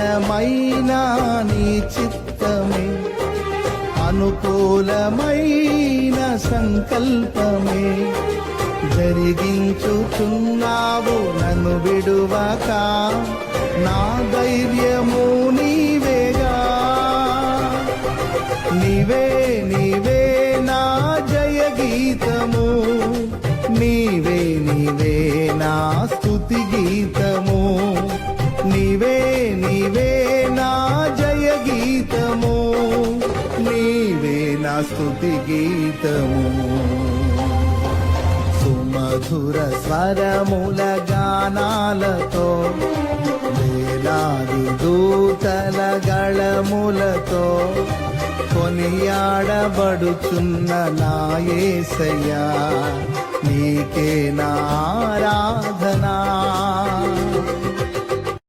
నిర్మలమైన నీ చిత్తమే, అనుకూలమైన సంకల్పమే జరిగించుచున్నావు నన్ను విడువక. నా ధైర్యము నీవేగా, నీవే నీవే నా జయ గీతము, నీవే నీవే నా స్తుతి గీతము, నీవే నీవే నా జయ గీతము, నీవే నా స్తుతి గీతము. సుమధుర స్వరముల గానాలతో, వేలాది దూతల గళములతో కొనియాడబడుచున్న నా యేసయ్యా, నీకే నా ఆరాధనా.